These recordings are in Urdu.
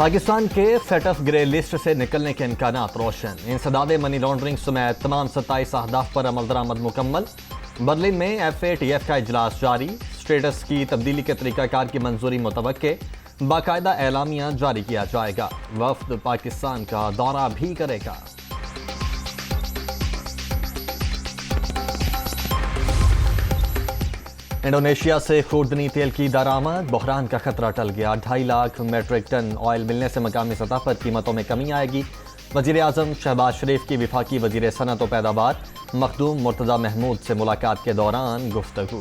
پاکستان کے سیٹ آف گرے لسٹ سے نکلنے کے امکانات روشن، انسداد منی لانڈرنگ سمیت تمام 27 اہداف پر عمل درآمد مکمل۔ برلن میں FATF کا اجلاس جاری، اسٹیٹس کی تبدیلی کے طریقہ کار کی منظوری متوقع، باقاعدہ اعلامیہ جاری کیا جائے گا، وفد پاکستان کا دورہ بھی کرے گا۔ انڈونیشیا سے خوردنی تیل کی درآمد، بحران کا خطرہ ٹل گیا، 2.5 لاکھ میٹرک ٹن آئل ملنے سے مقامی سطح پر قیمتوں میں کمی آئے گی۔ وزیر اعظم شہباز شریف کی وفاقی وزیر صنعت و پیداوار مخدوم مرتضی محمود سے ملاقات کے دوران گفتگو۔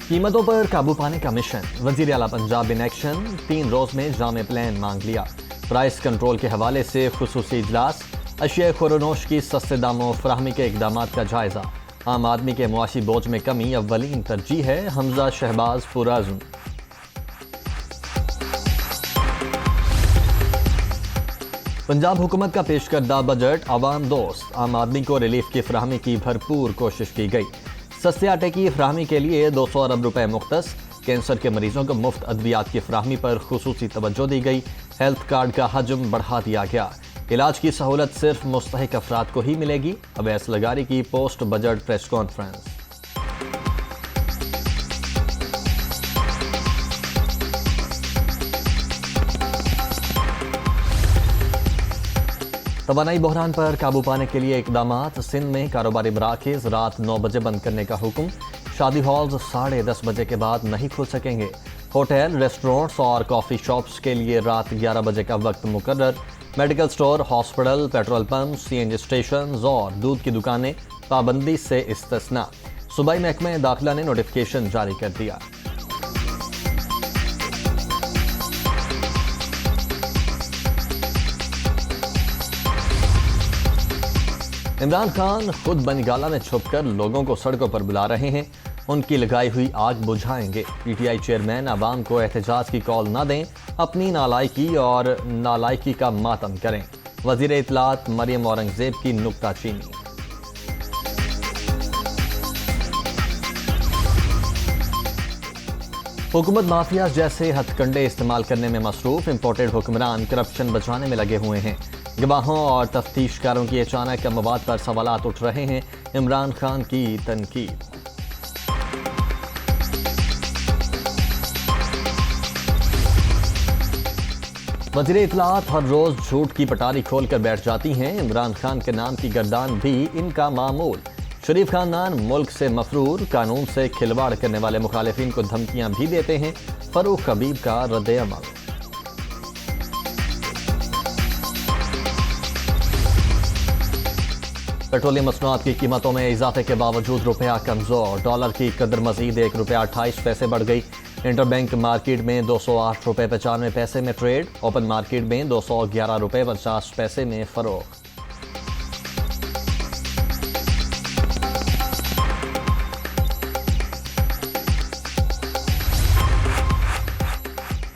قیمتوں پر قابو پانے کا مشن، وزیر اعلیٰ پنجاب ان ایکشن، 3 روز میں جامع پلان مانگ لیا۔ پرائس کنٹرول کے حوالے سے خصوصی اجلاس، اشیاء خورونوش کی سستے داموں فراہمی کے اقدامات کا جائزہ، عام آدمی کے معاشی بوجھ میں کمی اولین ترجیح ہے، حمزہ شہباز پرعزم۔ پنجاب حکومت کا پیش کردہ بجٹ عوام دوست، عام آدمی کو ریلیف کی فراہمی کی بھرپور کوشش کی گئی۔ سستے آٹے کی فراہمی کے لیے 200 ارب روپے مختص، کینسر کے مریضوں کو مفت ادویات کی فراہمی پر خصوصی توجہ دی گئی، ہیلتھ کارڈ کا حجم بڑھا دیا گیا، علاج کی سہولت صرف مستحق افراد کو ہی ملے گی، اویس لغاری کی پوسٹ بجٹ پریس کانفرنس۔ توانائی بحران پر قابو پانے کے لیے اقدامات، سندھ میں کاروباری مراکز رات 9 بجے بند کرنے کا حکم، شادی ہالز 10:30 بجے کے بعد نہیں کھل سکیں گے، ہوٹل، ریسٹورنٹس اور کافی شاپس کے لیے رات 11 بجے کا وقت مقرر، medical store, hospital, petrol pump, CNG stations اور دودھ کی دکانیں پابندی سے استثناء، صوبائی محکمہ داخلہ نے نوٹیفیکیشن جاری کر دیا۔ عمران خان خود بنگالہ میں چھپ کر لوگوں کو سڑکوں پر بلا رہے ہیں، ان کی لگائی ہوئی آگ بجھائیں گے۔ PTI چیئرمین عوام کو احتجاج کی کال نہ دیں، اپنی نالائکی اور نالائکی کا ماتم کریں، وزیر اطلاعات مریم اورنگزیب کی نکتہ چینی۔ حکومت مافیاز جیسے ہتھ کنڈے استعمال کرنے میں مصروف، امپورٹڈ حکمران کرپشن بچانے میں لگے ہوئے ہیں، گواہوں اور تفتیش کاروں کی اچانک مواد پر سوالات اٹھ رہے ہیں، عمران خان کی تنقید۔ وزیر اطلاعات ہر روز جھوٹ کی پٹاری کھول کر بیٹھ جاتی ہیں، عمران خان کے نام کی گردان بھی ان کا معمول، شریف خاندان ملک سے مفرور، قانون سے کھلواڑ کرنے والے مخالفین کو دھمکیاں بھی دیتے ہیں، فاروق حبیب کا رد عمل۔ پیٹرولیم مصنوعات کی قیمتوں میں اضافے کے باوجود روپیہ کمزور، ڈالر کی قدر مزید ₹1.28 بڑھ گئی، انٹر بینک مارکیٹ میں ₹208.95 میں ٹریڈ، اوپن مارکیٹ میں ₹211.50 میں فروخت۔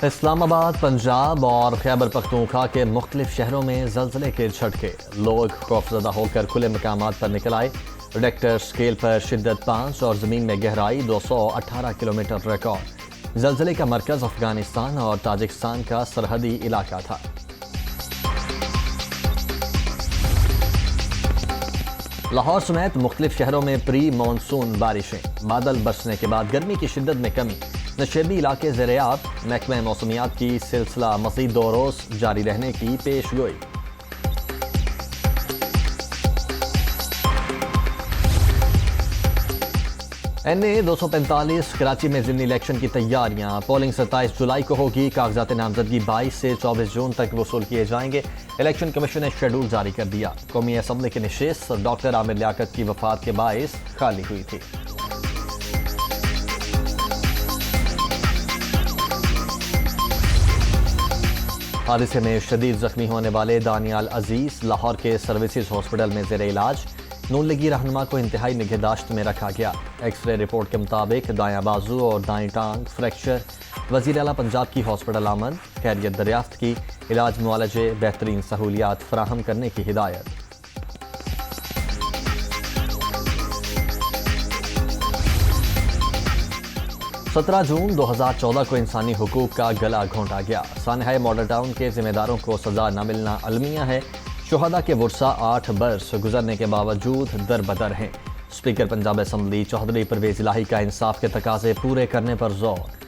اسلام آباد، پنجاب اور خیبر پختونخوا کے مختلف شہروں میں زلزلے کے جھٹکے، لوگ خوفزدہ ہو کر کھلے مقامات پر نکل آئے، ریکٹر سکیل پر شدت 5 اور زمین میں گہرائی 218 کلومیٹر ریکارڈ۔ زلزلے کا مرکز افغانستان اور تاجکستان کا سرحدی علاقہ تھا۔ لاہور سمیت مختلف شہروں میں پری مانسون بارشیں، بادل برسنے کے بعد گرمی کی شدت میں کمی، نشیبی علاقے زیر آب، محکمہ موسمیات کی سلسلہ مزید 2 روز جاری رہنے کی پیش گوئی۔ NA 245 کراچی میں ضمنی الیکشن کی تیاریاں، پولنگ 27 جولائی کو ہوگی، کاغذات نامزدگی 22 سے 24 جون تک وصول کیے جائیں گے، الیکشن کمیشن نے شیڈول جاری کر دیا۔ قومی اسمبلی کی نشست ڈاکٹر عامر لیاقت کی وفات کے باعث خالی ہوئی تھی۔ حادثے میں شدید زخمی ہونے والے دانیال عزیز لاہور کے سروسز ہاسپٹل میں زیر علاج، نون لیگی رہنما کو انتہائی نگہداشت میں رکھا گیا، ایکس رے رپورٹ کے مطابق دایاں بازو اور دائیں ٹانگ فریکچر، وزیر اعلیٰ پنجاب کی ہاسپٹل آمد، خیریت دریافت کی، علاج معالجے بہترین سہولیات فراہم کرنے کی ہدایت۔ 17 جون 2014 کو انسانی حقوق کا گلا گھونٹا گیا۔ سانحہ ماڈل ٹاؤن کے ذمہ داروں کو سزا نہ ملنا المیہ ہے۔ شہداء کے ورثاء 8 برس گزرنے کے باوجود در بدر ہیں۔ اسپیکر پنجاب اسمبلی چودھری پرویز الہی کا انصاف کے تقاضے پورے کرنے پر زور۔